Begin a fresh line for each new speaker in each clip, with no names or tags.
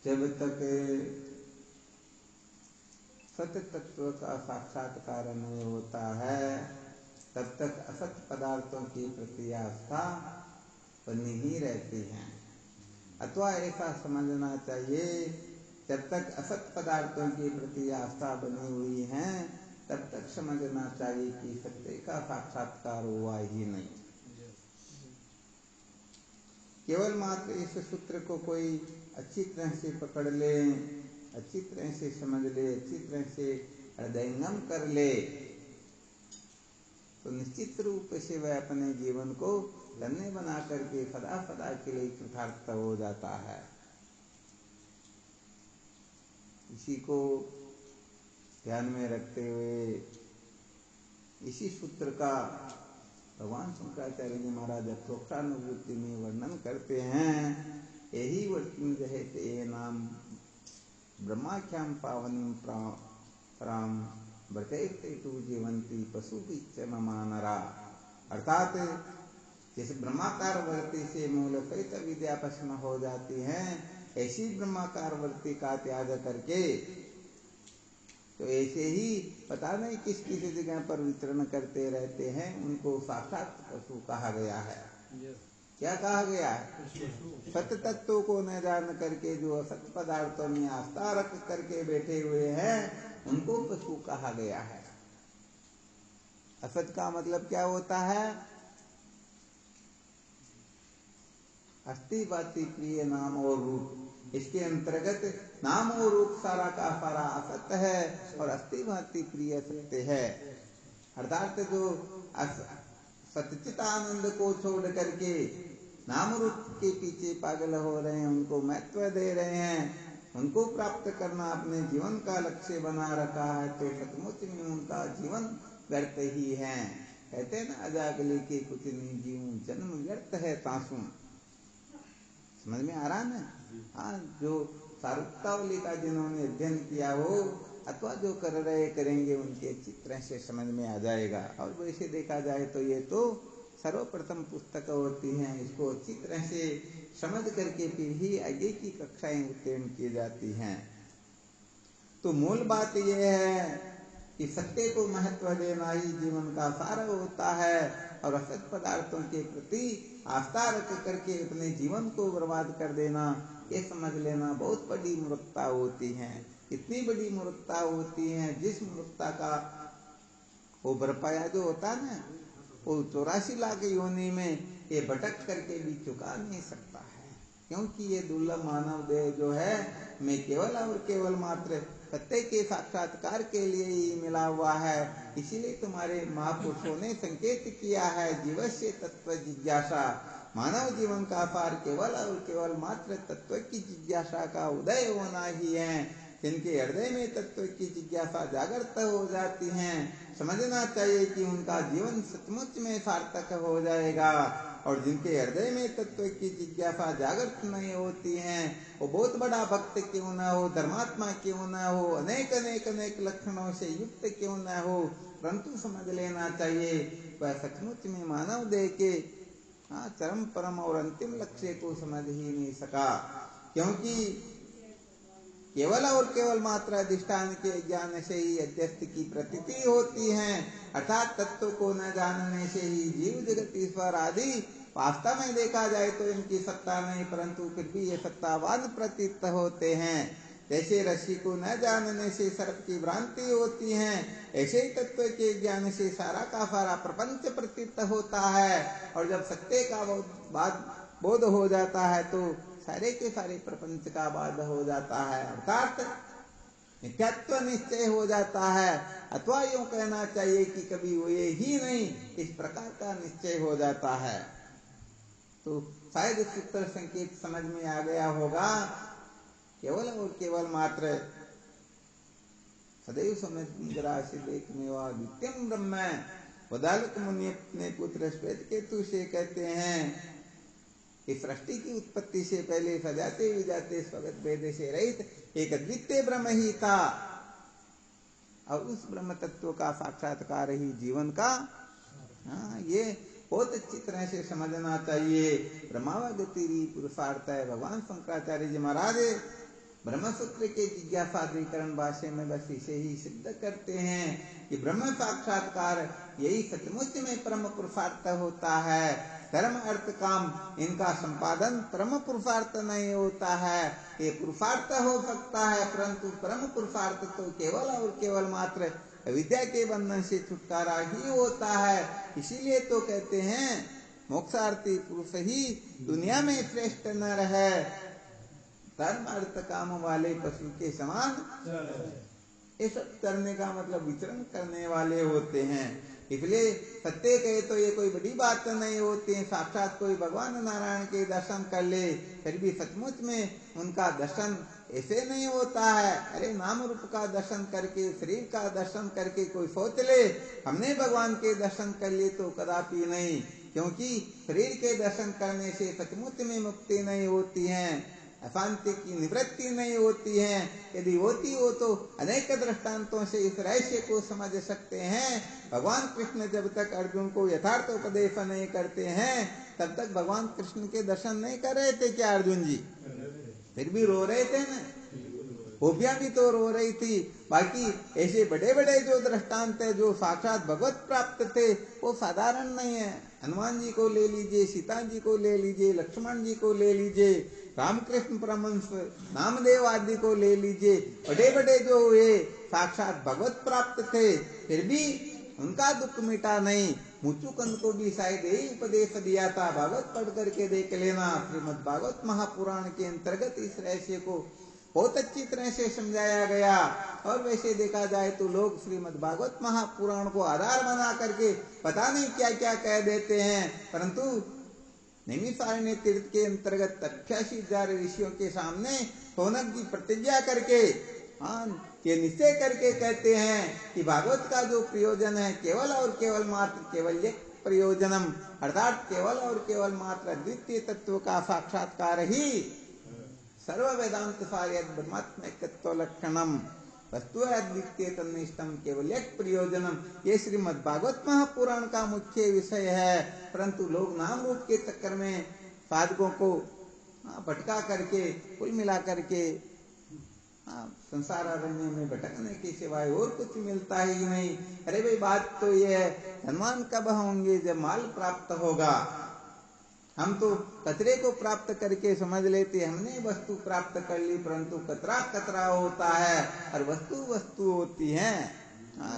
जब तक सत्य तत्व का साक्षात्कार नहीं होता है तब तक असत पदार्थों की प्रति आस्था बनी ही रहती है। अथवा ऐसा समझना चाहिए, जब तक असत पदार्थों की प्रति आस्था बनी हुई है तब तक समझना चाहिए कि सत्य का साक्षात्कार हुआ ही नहीं। केवल मात्र इस सूत्र को कोई अच्छी तरह से पकड़ ले, अच्छी तरह से समझ ले, अच्छी तरह से हृदयंगम कर ले तो निश्चित रूप से वह अपने जीवन को धन्य बना करके सदा सदा के लिए कृतार्थ हो जाता है। इसी को ध्यान में रखते हुए इसी सूत्र का भगवान शंकराचार्य जी महाराज अथोक्तानुभूति में वर्णन करते हैं। यही वर्तनी रहते ये नाम ब्रह्माख्याम पावनी प्राम व्रते तु जीवंती पशु बीच ममानरा। अर्थात जैसे ब्रह्माकार वृत्ति से मूल सहित विद्या प्रश्न हो जाती है, ऐसी ब्रह्माकार वृत्ति का त्याग करके तो ऐसे ही पता नहीं किस किस जगह पर विचरण करते रहते हैं, उनको साक्षात पशु कहा गया है। क्या कहा गया है? सत्य तत्व को न जान करके जो असत पदार्थों में आस्था रख करके बैठे हुए हैं उनको पशु कहा गया है। असत का मतलब क्या होता है? अस्थि बाति प्रिय नाम और रूप। इसके अंतर्गत नाम और रूप सारा का सारा असत्य है और अस्थि भाति प्रिय सत्य है। अर्थात जो सच्चित आनंद को छोड़ करके नाम रूप के पीछे पागल हो रहे हैं, उनको महत्व दे रहे हैं, उनको प्राप्त करना अपने जीवन का लक्ष्य बना रखा है, तो सचमुच में उनका जीवन व्यर्थ ही है। कहते हैं ना, अजागले के कुछ नहीं जीऊं, जन्म व्यर्थ है तासू। समझ में आ रहा है? हाँ, जो सारुक्तावली का जिन्होंने अध्ययन किया हो अथवा जो कर रहे करेंगे उनके अच्छी तरह से समझ में आ जाएगा। और वैसे देखा जाए तो ये तो सर्वप्रथम पुस्तक होती हैं, इसको अच्छी तरह से समझ करके फिर ही आगे की कक्षाएं उत्तीर्ण की जाती हैं। तो मूल बात यह है कि सत्य को महत्व देना ही जीवन का सार होता है और असत पदार्थों के प्रति आस्था रख करके अपने जीवन को बर्बाद कर देना, ये समझ लेना बहुत बड़ी मूर्खता होती है। इतनी बड़ी मूर्खता होती है जिस मूर्खता का वो भरपाया जो होता है ना, वो 84 लाख योनि में ये भटक करके भी चुका नहीं सकता है। क्योंकि ये दुर्लभ मानव देह जो है मैं केवल और केवल मात्र सत्य के साक्षात्कार के लिए ही मिला हुआ है। इसीलिए तुम्हारे महापुरुषों ने संकेत किया है, जीवस्य तत्व जिज्ञासा। मानव जीवन का सार केवल और केवल मात्र तत्व की जिज्ञासा का उदय होना ही है। जिनके हृदय में तत्व की जिज्ञासा जागृत हो जाती है, समझना चाहिए कि उनका जीवन सचमुच में सार्थक हो जाएगा। और जिनके हृदय में तत्व की जिज्ञासा जागृत नहीं होती है, वो बहुत बड़ा भक्त क्यों न हो, धर्मात्मा क्यों न हो, अनेक अनेक अनेक लक्षणों से युक्त क्यों न हो, परंतु समझ लेना चाहिए वह सचमुच में मानव देह के चरम परम और अंतिम लक्ष्य को समझ ही नहीं सका। क्योंकि केवल और केवल मात्र अधिष्ठान के ज्ञान से ही अध्यस्त की प्रतीति होती है। अर्थात तत्व को न जानने से ही जीव जगत ईश्वर आदि वास्तव में देखा जाए तो इनकी सत्ता नहीं, परंतु फिर भी ये सत्तावान प्रतीत होते हैं। जैसे रस्सी को न जानने से सर्प की भ्रांति होती है, ऐसे ही तत्व के ज्ञान से सारा का सारा प्रपंच प्रतीत होता है। और जब सत्य का बोध हो जाता है तो सारे के सारे प्रपंच का बाध हो जाता है। अर्थात नित्यत्व निश्चय हो जाता है, अथवा यूं कहना चाहिए कि कभी हुए ही नहीं, इस प्रकार का निश्चय हो जाता है। तो शायद सूत्र संकेत समझ में आ गया होगा। केवल और केवल मात्र सदैव समझ एक मेवा नित्यम ब्रह्म। वदालक मुनि अपने पुत्र श्वेत केतु से कहते हैं इस सृष्टि की उत्पत्ति से पहले सजाते विजाते स्वगत भेद से रहित एक अद्वितीय ब्रह्म ही था, और उस ब्रह्म तत्व का साक्षात्कार ही जीवन का ये बहुत अच्छी तरह से समझना चाहिए। ब्रह्मावगति पुरुषार्थ है। भगवान शंकराचार्य जी महाराज ब्रह्मसूत्र के जिज्ञासाधिकरण भाष्य में बस इसे ही सिद्ध करते हैं कि ब्रह्म साक्षात्कार यही सचमुच में परम पुरुषार्थ होता है। धर्म अर्थ काम इनका संपादन परम पुरुषार्थ नहीं होता है। ये पुरुषार्थ हो सकता है परंतु परम पुरुषार्थ तो केवल और केवल मात्र विद्या के बंधन से छुटकारा ही होता है। इसीलिए तो कहते हैं मोक्षार्थी पुरुष ही दुनिया में श्रेष्ठ नर है। धर्म अर्थ काम वाले पशु के समान ये सब करने का मतलब विचरण करने वाले होते हैं। इसलिए सत्य कहे तो ये कोई बड़ी बात नहीं होती है। साक्षात कोई भगवान नारायण के दर्शन कर ले फिर भी सचमुच में उनका दर्शन ऐसे नहीं होता है। अरे नाम रूप का दर्शन करके शरीर का दर्शन करके कोई सोच ले हमने भगवान के दर्शन कर लिए तो कदापि नहीं, क्योंकि शरीर के दर्शन करने से सचमुच में मुक्ति नहीं होती है, अशांति की निवृत्ति नहीं होती है। यदि होती हो तो अनेक दृष्टांतों से इस रहस्य को समझ सकते हैं। भगवान कृष्ण जब तक अर्जुन को यथार्थ उपदेश नहीं करते हैं तब तक भगवान कृष्ण के दर्शन नहीं कर रहे थे क्या अर्जुन जी? फिर भी रो रहे थे ना, गोपियां भी तो रो रही थी। बाकी ऐसे बड़े बड़े जो दृष्टांत है जो साक्षात भगवत प्राप्त थे वो साधारण नहीं है। हनुमान जी को ले लीजिए, सीता जी को ले लीजिए, लक्ष्मण जी को ले लीजिए, रामकृष्ण परमहंस, नामदेव आदि को ले लीजिए, बड़े बड़े जो हुए साक्षात भगवत प्राप्त थे फिर भी उनका दुख मिटा नहीं। मुचुकंद को भी शायद यही उपदेश दिया था, भागवत पढ़ करके देख लेना। श्रीमद् भागवत महापुराण के अंतर्गत इस रहस्य को बहुत अच्छी तरह से समझाया गया। और वैसे देखा जाए तो लोग श्रीमद् भागवत महापुराण को आधार बना करके पता नहीं क्या क्या कह देते हैं, परंतु नैमिषारण्य तीर्थ के अंतर्गत 88,000 ऋषियों के सामने शौनक जी प्रतिज्ञा करके ये निश्चय करके कहते हैं कि भागवत का जो प्रयोजन है केवल और केवल मात्र केवल एक प्रयोजनम, अर्थात केवल और केवल मात्र द्वितीय तत्व का साक्षात्कार ही सर्व वेदांत सार्य ब्रह्मात्मकत्व लक्षणम वस्तु अद्वितीय तन्निष्ठम केवल एक प्रयोजनम। ये श्रीमद् भागवत महापुराण का मुख्य विषय है, परंतु लोग नाम रूप के चक्कर में साधकों को भटका करके कुल मिला करके संसार अरण्य में भटकने के सिवाय और कुछ मिलता ही नहीं। अरे भाई बात तो ये है, धनवान कब होंगे जब माल प्राप्त होगा। हम तो कचरे को प्राप्त करके समझ लेते हमने वस्तु प्राप्त कर ली, परंतु कतरा कतरा होता है और वस्तु वस्तु होती है।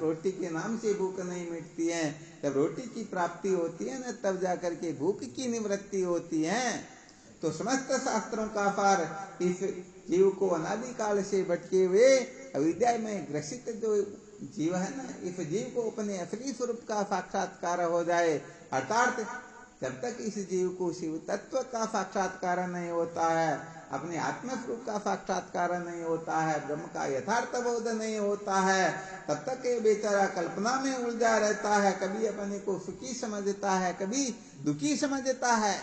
रोटी के नाम से भूख नहीं मिटती है, जब रोटी की प्राप्ति होती है ना तब जाकर के भूख की निवृत्ति होती है। तो समस्त शास्त्रों का सार इस जीव को अनादिकाल से भटके हुए अविद्या में ग्रसित जो जीव है ना, इस जीव को अपने असली स्वरूप का साक्षात्कार हो जाए। अर्थात जब तक इस जीव को शिव तत्व का साक्षात्कार नहीं होता है, अपने आत्म स्वरूप का साक्षात्कार नहीं होता है, ब्रह्म का यथार्थ बोध नहीं होता है, तब तक ये बेचारा कल्पना में उलझा रहता है। कभी अपने को सुखी समझता है, कभी दुखी समझता है,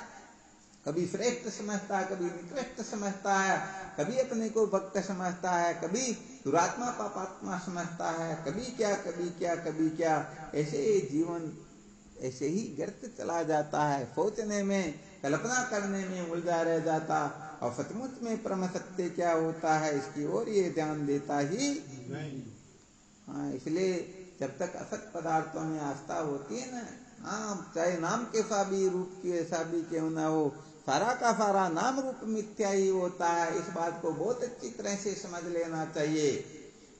कभी श्रेष्ठ समझता है, कभी निकृष्ट समझता है, कभी अपने को भक्त समझता है, कभी दुरात्मा पापात्मा समझता है, कभी क्या कभी क्या कभी क्या। ऐसे जीवन ऐसे ही व्यर्थ चला जाता है, सोचने में कल्पना करने में उलझा रह जाता और सचमुच में परम सत्य क्या होता है इसकी ओर ये ध्यान देता ही नहीं। इसलिए जब तक असत पदार्थों में आस्था होती है ना, चाहे नाम के सा भी रूप के ऐसा भी क्यों ना हो, सारा का सारा नाम रूप मिथ्या ही होता है। इस बात को बहुत अच्छी तरह से समझ लेना चाहिए।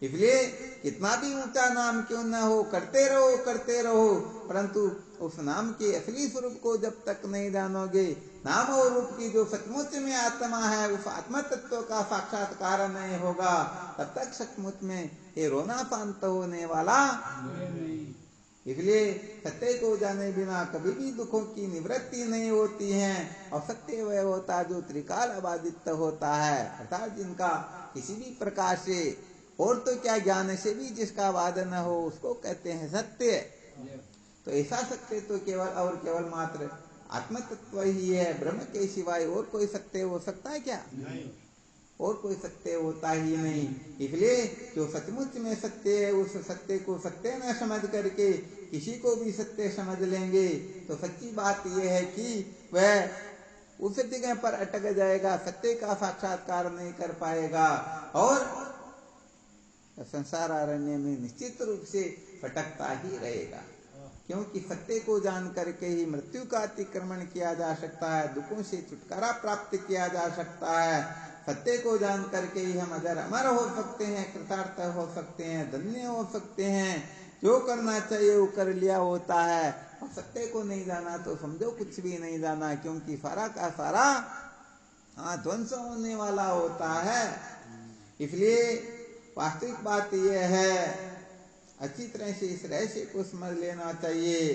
इसलिए कितना भी ऊंचा नाम क्यों ना हो करते रहो, परंतु उस नाम के असली स्वरूप को जब तक नहीं जानोगे, नाम और रूप की जो सचमुच में आत्मा है उस आत्म तत्व का साक्षात्कार नहीं होगा, तब तक सचमुच में ये रोना शांत होने वाला नहीं। इसलिए सत्य को जाने बिना कभी भी दुखों की निवृत्ति नहीं होती है। और सत्य वह होता जो त्रिकाल अबाधित होता है, अर्थात जिनका किसी भी प्रकार से और तो क्या ज्ञान से भी जिसका वाद न हो उसको कहते हैं सत्य। तो ऐसा सत्य तो केवल और केवल मात्र आत्म तत्व ही है। ब्रह्म के सिवाय और कोई सत्य हो सकता है क्या? नहीं। और कोई सत्य होता ही नहीं। इसलिए जो सचमुच में सत्य है उस सत्य को सत्य न समझ करके किसी को भी सत्य समझ लेंगे तो सच्ची बात यह है कि वह उस जगह पर अटक जाएगा, सत्य का साक्षात्कार नहीं कर पाएगा और संसार अरण्य में निश्चित रूप से भटकता ही रहेगा। क्योंकि सत्य को जान करके ही मृत्यु का अतिक्रमण किया जा सकता है, दुखों से छुटकारा प्राप्त किया जा सकता है। सत्य को जान करके ही हम अगर अमर हो सकते हैं, कृतार्थ हो सकते हैं, धन्य हो सकते हैं। जो करना चाहिए वो कर लिया होता है। और सत्य को नहीं जाना तो समझो कुछ भी नहीं जाना, क्योंकि सारा का सारा ध्वंस होने वाला होता है। इसलिए वास्तविक बात यह है, अच्छी तरह से इस रहस्य को समझ लेना चाहिए।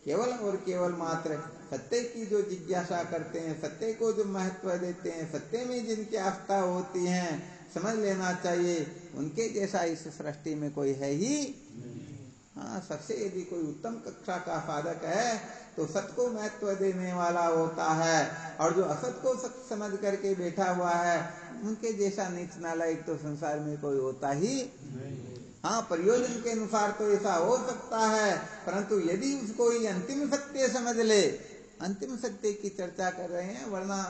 केवल और केवल मात्र सत्य की जो जिज्ञासा करते हैं, सत्य को जो महत्व देते हैं, सत्य में जिनकी आस्था होती है, समझ लेना चाहिए उनके जैसा इस सृष्टि में कोई है ही। सबसे यदि कोई उत्तम कक्षा का साधक है तो सत्य को महत्व देने वाला होता है, और जो असत को सत्य समझ करके बैठा हुआ है उनके जैसा नीच नालायक तो संसार में कोई होता ही नहीं। प्रयोजन के अनुसार तो ऐसा हो सकता है, परंतु यदि उसको ही अंतिम सत्य समझ ले, अंतिम सत्य की चर्चा कर रहे हैं, वरना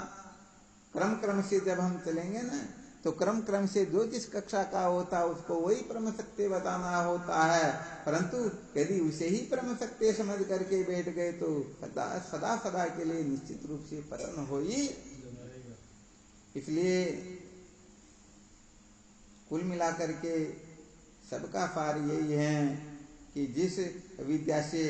क्रम क्रम से जब हम चलेंगे ना तो क्रम क्रम से जो जिस कक्षा का होता है उसको वही परम सत्य बताना होता है। परंतु यदि उसे ही परम सत्य समझ करके बैठ गए तो सदा सदा के लिए निश्चित रूप से पतन हो ही। इसलिए कुल मिलाकर के सबका सार यही है कि जिस विद्या से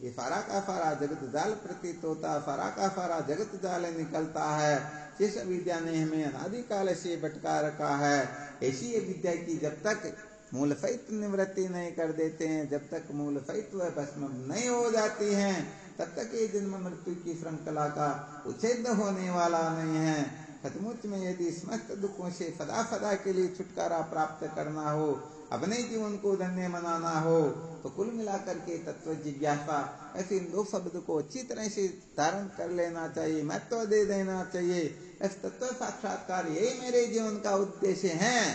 ये सारा का सारा जगत जाल प्रतीत होता, सारा का सारा जगत जाल निकलता है, जिस विद्या ने हमें अनादिकाल से भटका रखा है, ऐसी विद्या की जब तक मूल सहित निवृत्ति नहीं कर देते हैं, जब तक मूल सहित वह भस्म नहीं हो जाती हैं, तब तक ये जन्म मृत्यु की श्रृंखला का उच्छेद होने वाला नहीं है। सचमुच में यदि समस्त दुखों से सदा सदा के लिए छुटकारा प्राप्त करना हो, अपने जीवन को धन्य बनाना हो, तो कुल मिलाकर के तत्व जिज्ञासा ऐसे इन दो शब्द को अच्छी तरह से धारण कर लेना चाहिए, महत्व दे देना चाहिए। इस तत्व साक्षात्कार यही मेरे जीवन का उद्देश्य है,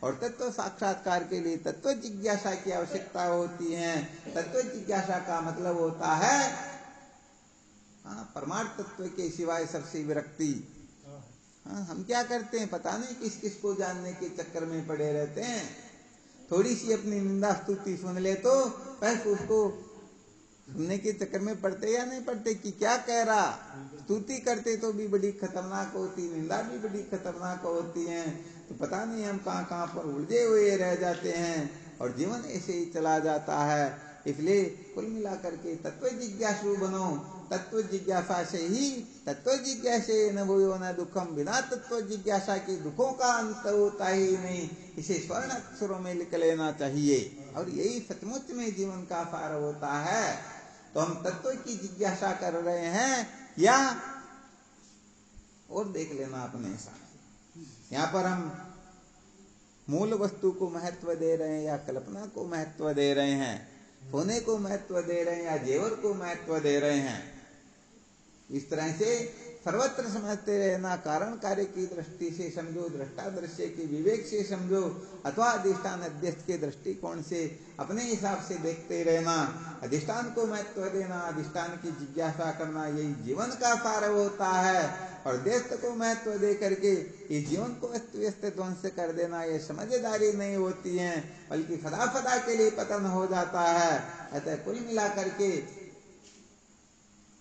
और तत्व साक्षात्कार के लिए तत्व जिज्ञासा की आवश्यकता होती है। तत्व जिज्ञासा का मतलब होता है परमार्थ तत्व के सिवाय सबसे विरक्ति। हम क्या करते हैं, पता नहीं किस किस को जानने के चक्कर में पड़े रहते हैं। थोड़ी सी अपनी निंदा स्तुति सुन ले तो बस उसको सुनने के चक्कर में पड़ते या नहीं पड़ते कि क्या कह रहा। स्तुति करते तो भी बड़ी खतरनाक होती, निंदा भी बड़ी खतरनाक होती है। तो पता नहीं हम कहाँ कहाँ पर उलझे हुए रह जाते हैं और जीवन ऐसे ही चला जाता है। इसलिए कुल मिलाकर के तत्व जिज्ञासु बनो। तत्व जिज्ञासा से ही, तत्व जिज्ञासे न भूयो न दुखम, बिना तत्व जिज्ञासा के दुखों का अंत होता ही नहीं। इसे स्वर्ण अक्षरों में लिख लेना चाहिए, और यही सचमुच में जीवन का सार होता है। तो हम तत्व की जिज्ञासा कर रहे हैं या और देख लेना अपने साथ। यहाँ पर हम मूल वस्तु को महत्व दे रहे हैं या कल्पना को महत्व दे रहे हैं, सोने को महत्व दे रहे हैं या जेवर को महत्व दे रहे हैं। इस तरह से सर्वत्र समझते रहना। कारण कार्य की दृष्टि से समझो, दृष्टा दृश्य के विवेक से समझो, अथवा अधिष्ठान अध्यस्त के दृष्टिकोण से अपने हिसाब से देखते रहना। अधिष्ठान को महत्व देना, अधिष्ठान की जिज्ञासा करना, यही जीवन का सार होता है। और देश को महत्व दे करके इस जीवन को अस्त व्यस्त ध्वंस कर देना, ये समझदारी नहीं होती है, बल्कि सदा सदा के लिए पतन हो जाता है। अतः कुल मिलाकर के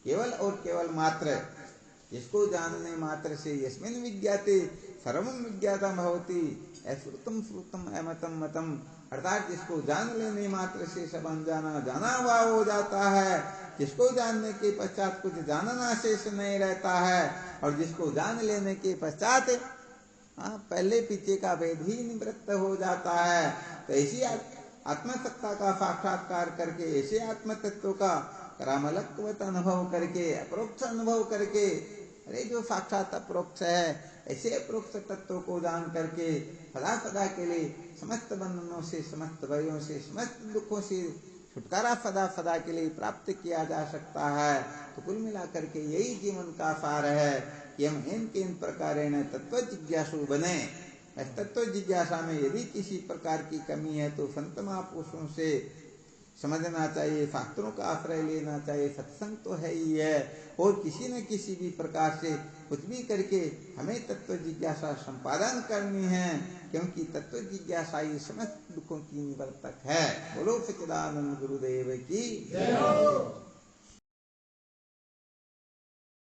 केवल और केवल मात्र इसको जानने मात्र से यस्मिन् विज्ञाते सर्वं विज्ञातम् भवति, श्रुतम श्रुतम अमतम मतम, अर्थात जिसको जान लेने मात्र से सब अनजाना जाना हुआ हो जाता है। जिसको जानने के पश्चात कुछ जानना शेष नहीं रहता है, और जिसको जान लेने के पश्चात पहले पीछे का भेद ही निवृत्त हो जाता है। तो ऐसी आत्मसत्ता का साक्षात्कार करके, ऐसे आत्म तत्व का करामलत्वत अनुभव करके, अपरोक्ष अनुभव करके, अरे जो साक्षात अपरोक्ष है, ऐसे अपरोक्ष तत्व को जान करके सदा सदा के लिए समस्त बंधनों से, समस्त भयों से, समस्त दुखों से छुटकारा सदा सदा के लिए प्राप्त किया जा सकता है। तो कुल मिलाकर के यही जीवन का सार है कि हम इन प्रकारेण तत्व जिज्ञासु बने। इस तत्व जिज्ञासा में यदि किसी प्रकार की कमी है तो संत महापुरुषों से समझना चाहिए, शास्त्रों का आश्रय लेना चाहिए। सत्संग तो है ही है, और किसी न किसी भी प्रकार से कुछ भी करके हमें तत्व जिज्ञासा संपादन करनी है, क्योंकि तत्व जिज्ञासा ही समस्त दुखों की निवर्तक है। बोलो सच्चिदानंद गुरुदेव की जय हो।